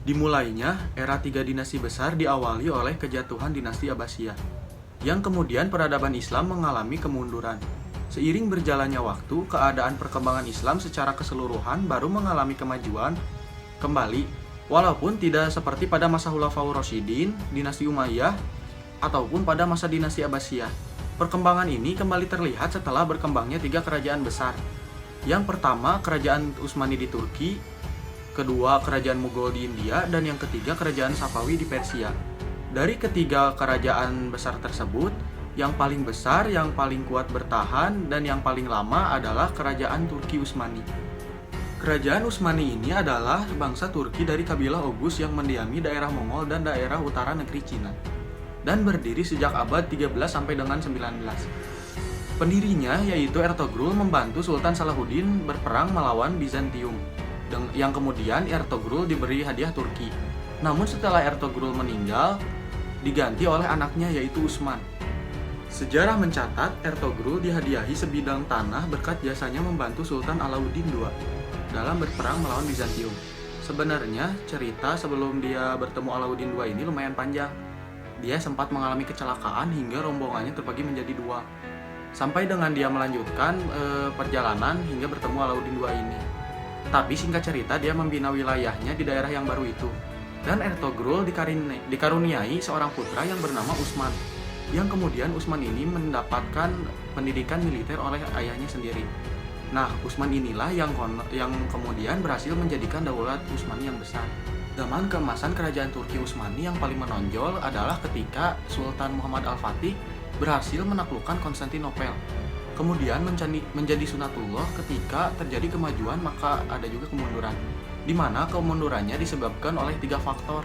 Dimulainya era tiga dinasti besar diawali oleh kejatuhan dinasti Abbasiyah, yang kemudian peradaban Islam mengalami kemunduran. Seiring berjalannya waktu, keadaan perkembangan Islam secara keseluruhan baru mengalami kemajuan kembali, walaupun tidak seperti pada masa Khulafaur Rasyidin, dinasti Umayyah, ataupun pada masa dinasti Abbasiyah. Perkembangan ini kembali terlihat setelah berkembangnya tiga kerajaan besar. Yang pertama, kerajaan Utsmani di Turki, kedua kerajaan Mughal di India, dan yang ketiga kerajaan Safawi di Persia. Dari ketiga kerajaan besar tersebut, yang paling besar, yang paling kuat bertahan, dan yang paling lama adalah kerajaan Turki Utsmani. Kerajaan Utsmani ini adalah bangsa Turki dari kabilah Oghuz yang mendiami daerah Mongol dan daerah utara negeri Cina, dan berdiri sejak abad 13 sampai dengan 19. Pendirinya yaitu Ertugrul membantu Sultan Salahuddin berperang melawan Bizantium, yang kemudian Ertugrul diberi hadiah Turki. Namun setelah Ertugrul meninggal, diganti oleh anaknya yaitu Utsman. Sejarah mencatat Ertugrul dihadiahi sebidang tanah berkat jasanya membantu Sultan Alauddin II dalam berperang melawan Bizantium. Sebenarnya cerita sebelum dia bertemu Alauddin II ini lumayan panjang. Dia sempat mengalami kecelakaan hingga rombongannya terbagi menjadi dua, sampai dengan dia melanjutkan perjalanan hingga bertemu Alauddin II ini. Tapi singkat cerita, dia membina wilayahnya di daerah yang baru itu. Dan Ertugrul dikaruniai seorang putra yang bernama Utsman, yang kemudian Utsman ini mendapatkan pendidikan militer oleh ayahnya sendiri. Nah, Utsman inilah yang kemudian berhasil menjadikan daulat Utsmani yang besar. Zaman keemasan kerajaan Turki Utsmani yang paling menonjol adalah ketika Sultan Muhammad Al-Fatih berhasil menaklukkan Konstantinopel. Kemudian menjadi sunatullah ketika terjadi kemajuan, maka ada juga kemunduran, di mana kemundurannya disebabkan oleh tiga faktor,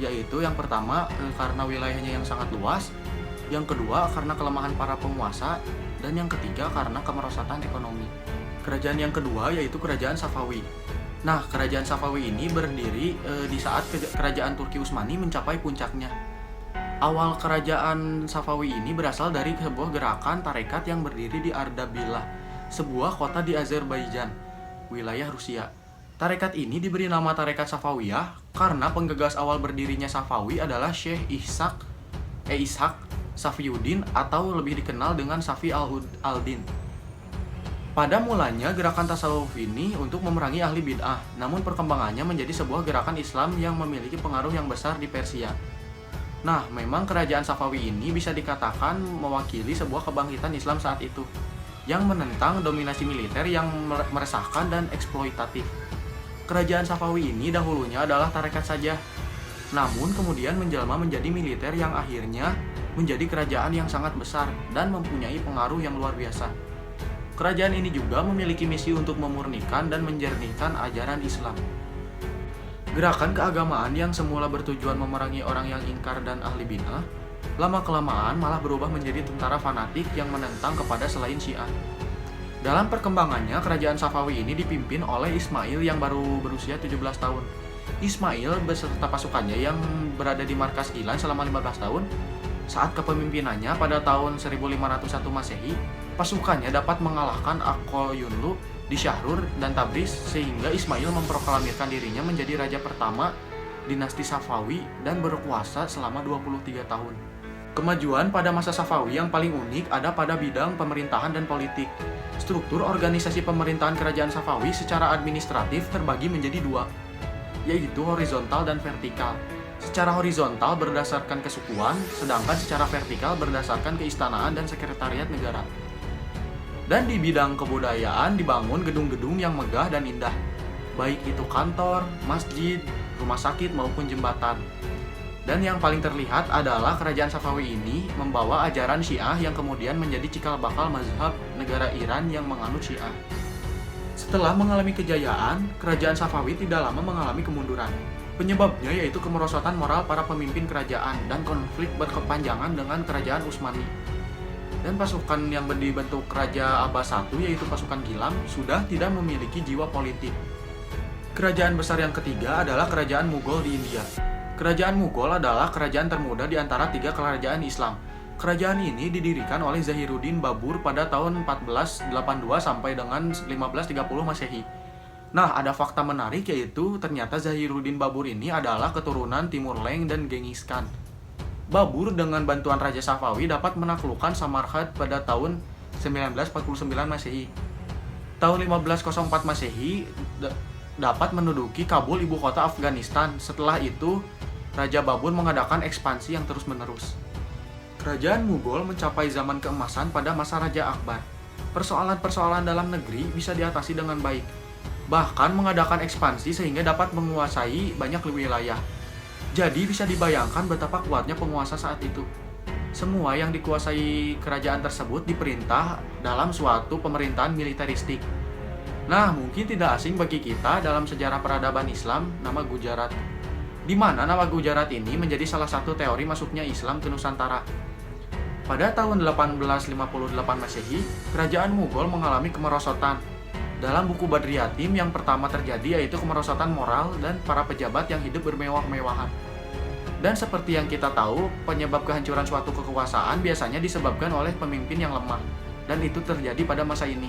yaitu yang pertama karena wilayahnya yang sangat luas, yang kedua karena kelemahan para penguasa, dan yang ketiga karena kemerosotan ekonomi. Kerajaan yang kedua yaitu kerajaan Safawi. Nah, kerajaan Safawi ini berdiri di saat kerajaan Turki Utsmani mencapai puncaknya. Awal kerajaan Safawi ini berasal dari sebuah gerakan tarekat yang berdiri di Ardabillah, sebuah kota di Azerbaijan, wilayah Rusia. Tarekat ini diberi nama Tarekat Safawiyah karena penggagas awal berdirinya Safawi adalah Syekh Ishaq Safiyuddin, atau lebih dikenal dengan Safi al-Din. Pada mulanya gerakan tasawuf ini untuk memerangi ahli bid'ah, namun perkembangannya menjadi sebuah gerakan Islam yang memiliki pengaruh yang besar di Persia. Nah, memang kerajaan Safawi ini bisa dikatakan mewakili sebuah kebangkitan Islam saat itu, yang menentang dominasi militer yang meresahkan dan eksploitatif. Kerajaan Safawi ini dahulunya adalah tarekat saja, namun kemudian menjelma menjadi militer yang akhirnya menjadi kerajaan yang sangat besar dan mempunyai pengaruh yang luar biasa. Kerajaan ini juga memiliki misi untuk memurnikan dan menjernihkan ajaran Islam. Gerakan keagamaan yang semula bertujuan memerangi orang yang ingkar dan ahli bid'ah, lama-kelamaan malah berubah menjadi tentara fanatik yang menentang kepada selain Syiah. Dalam perkembangannya, kerajaan Safawi ini dipimpin oleh Ismail yang baru berusia 17 tahun. Ismail beserta pasukannya yang berada di markas Ilan selama 15 tahun. Saat kepemimpinannya pada tahun 1501 Masehi, pasukannya dapat mengalahkan Aqoyunlu di Syahrur dan Tabriz, sehingga Ismail memproklamirkan dirinya menjadi raja pertama dinasti Safawi dan berkuasa selama 23 tahun. Kemajuan pada masa Safawi yang paling unik ada pada bidang pemerintahan dan politik. Struktur organisasi pemerintahan kerajaan Safawi secara administratif terbagi menjadi dua, yaitu horizontal dan vertikal. Secara horizontal berdasarkan kesukuan, sedangkan secara vertikal berdasarkan keistanaan dan sekretariat negara. Dan di bidang kebudayaan dibangun gedung-gedung yang megah dan indah, baik itu kantor, masjid, rumah sakit maupun jembatan. Dan yang paling terlihat adalah kerajaan Safawi ini membawa ajaran Syiah yang kemudian menjadi cikal bakal mazhab negara Iran yang menganut Syiah. Setelah mengalami kejayaan, kerajaan Safawi tidak lama mengalami kemunduran. Penyebabnya yaitu kemerosotan moral para pemimpin kerajaan dan konflik berkepanjangan dengan kerajaan Utsmani. Dan pasukan yang dibentuk Raja Abbas I, yaitu pasukan Gilam, sudah tidak memiliki jiwa politik. Kerajaan besar yang ketiga adalah kerajaan Mughal di India. Kerajaan Mughal adalah kerajaan termuda di antara tiga kerajaan Islam. Kerajaan ini didirikan oleh Zahiruddin Babur pada tahun 1482 sampai dengan 1530 Masehi. Nah, ada fakta menarik yaitu ternyata Zahiruddin Babur ini adalah keturunan Timur Leng dan Genghis Khan. Babur dengan bantuan Raja Safawi dapat menaklukkan Samarkand pada tahun 1949 Masehi. Tahun 1504 Masehi dapat menduduki Kabul, ibu kota Afghanistan. Setelah itu, Raja Babur mengadakan ekspansi yang terus-menerus. Kerajaan Mughal mencapai zaman keemasan pada masa Raja Akbar. Persoalan-persoalan dalam negeri bisa diatasi dengan baik. Bahkan mengadakan ekspansi sehingga dapat menguasai banyak wilayah. Jadi bisa dibayangkan betapa kuatnya penguasa saat itu. Semua yang dikuasai kerajaan tersebut diperintah dalam suatu pemerintahan militeristik. Nah, mungkin tidak asing bagi kita dalam sejarah peradaban Islam nama Gujarat, di mana nama Gujarat ini menjadi salah satu teori masuknya Islam ke Nusantara. Pada tahun 1858 Masehi, kerajaan Mughal mengalami kemerosotan. Dalam buku Badri Yatim yang pertama terjadi yaitu kemerosotan moral dan para pejabat yang hidup bermewah-mewahan. Dan seperti yang kita tahu, penyebab kehancuran suatu kekuasaan biasanya disebabkan oleh pemimpin yang lemah. Dan itu terjadi pada masa ini.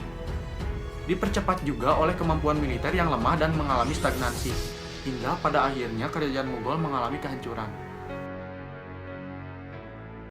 Dipercepat juga oleh kemampuan militer yang lemah dan mengalami stagnansi. Hingga pada akhirnya kerajaan Mughal mengalami kehancuran.